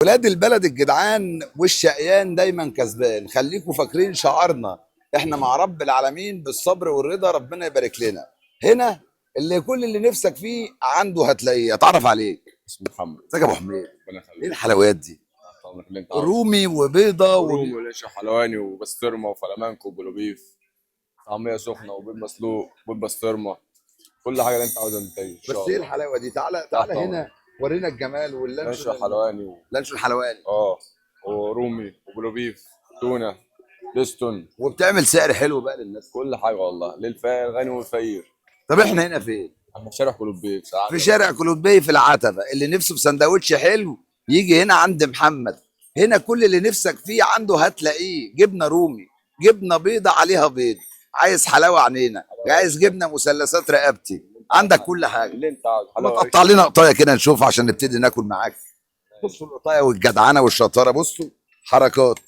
ولاد البلد الجدعان والشقيان دايما كسبان. خليكم فاكرين شعارنا، احنا مع رب العالمين بالصبر والرضا، ربنا يبارك لنا. هنا اللي كل اللي نفسك فيه عنده هتلاقيه. اتعرف عليك. اسمه محمد. ازيك يا ابو حميد؟ ربنا ايه يخليك. الحلويات دي؟ طبعا اللي انت عاوزه. رومي وبيضه رومي وليش وحلواني وبسطرمه وفلامانكو وبلوبيف، طعميه سخنه وبيض مسلوق وبيض بسطرمه، كل حاجه اللي انت عاوزها انت ان بس شاء ايه الله. الحلاوه دي؟ تعالى تحت تعالى امرك. هنا ورينا الجمال لانش واللانشون. وحلواني اللانشون الحلواني ورومي وبلوبيف، تونه، ليستون، وبتعمل سعر حلو بقى للناس. كل حاجه والله للغني والفقير. طب احنا هنا فين؟ احنا في شارع كلوبيك ساعات. في شارع كلوبي في العتبة. اللي نفسه في سندوتش حلو يجي هنا عند محمد. هنا كل اللي نفسك فيه عنده هتلاقيه. جبنة رومي، جبنة بيضة عليها بيض، عايز حلاوة عنينا، عايز جبنة مثلثات رقبتي، عندك كل حاجة. اللي انت عاوزه ما حلوه. تقطع لنا قطايه كده نشوف عشان نبتدي ناكل معاك. بصوا القطايه والجدعنه والشطاره، بصوا حركات.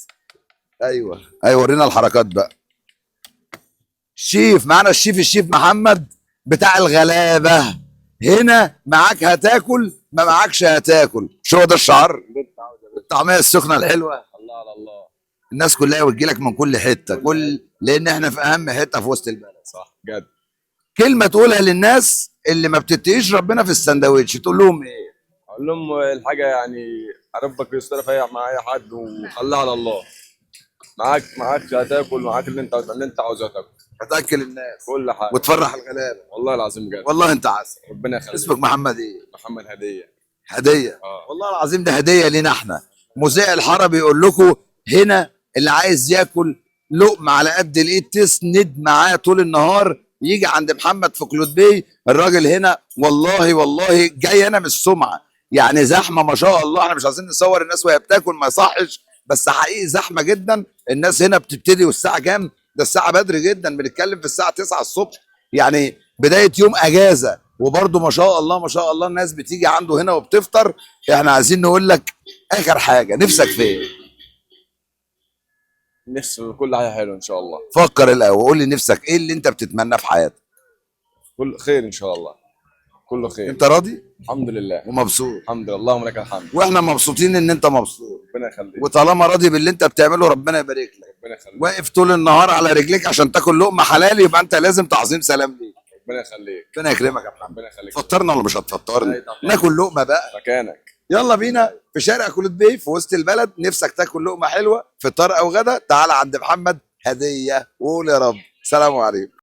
ايوه ايوه، ورينا الحركات بقى. الشيف معانا، الشيف محمد بتاع الغلابه. هنا معاك هتاكل، ما معاكش هتاكل. مش هو ده الشعار؟ اللي انت عاوزه. الطعميه السخنه الحلوه. الله على الله. الناس كلها بتجيلك من كل حته، لان احنا في اهم حته في وسط البلد. صح بجد. كلمه تقولها للناس اللي ما بتتقيش ربنا في السندوتش، تقول لهم ايه؟ اقول لهم الحاجه يعني ربك يستر فيها مع اي حد وخليها على الله. معاك هتاكل، معاك اللي انت عاوزه تاكل. هتاكل الناس كل حاجه وتفرح الغلابه. والله العظيم بجد. والله انت عسل. ربنا يخليك. اسمك محمد ايه؟ محمد هديه. هديه. والله العظيم ده هديه لينا احنا. مذيع الحرب يقول لكم هنا اللي عايز ياكل لقمه على قد الايد تسند معاه طول النهار يجي عند محمد في كلود بي. الراجل هنا والله والله جاي انا من السمعه، يعني زحمه ما شاء الله. احنا مش عايزين نصور الناس وهي بتاكل، ما يصحش، بس حقيقي زحمه جدا. الناس هنا بتبتدي والساعه كام؟ ده الساعه بدري جدا، بنتكلم في الساعه 9 الصبح، يعني بدايه يوم اجازه. وبرضه ما شاء الله ما شاء الله الناس بتيجي عنده هنا وبتفطر. احنا عايزين نقول لك اخر حاجه، نفسك في ايه؟ نفسي كل حاجه حلوه ان شاء الله. فكر الاول وقول لي نفسك ايه اللي انت بتتمناه في حياتك. كل خير ان شاء الله. كله خير. انت راضي الحمد لله. ومبسوط؟ الحمد لله، اللهم لك الحمد. واحنا مبسوطين ان انت مبسوط. ربنا يخليك. وطالما راضي باللي انت بتعمله ربنا يبارك لك. ربنا يخليك. واقف طول النهار على رجليك عشان تاكل لقمه حلال، يبقى انت لازم تعظيم سلام ليك. ربنا يخليك. ربنا يكرمك يا محمد. ربنا يخليك. فطرنا ولا مش هتفطرنا؟ ناكل لقمه بقى مكانك. يلا بينا في شارع كلود بي في وسط البلد. نفسك تاكل لقمه حلوه فطار او غدا، تعال عند محمد هديه وقول يا رب. سلام عليكم.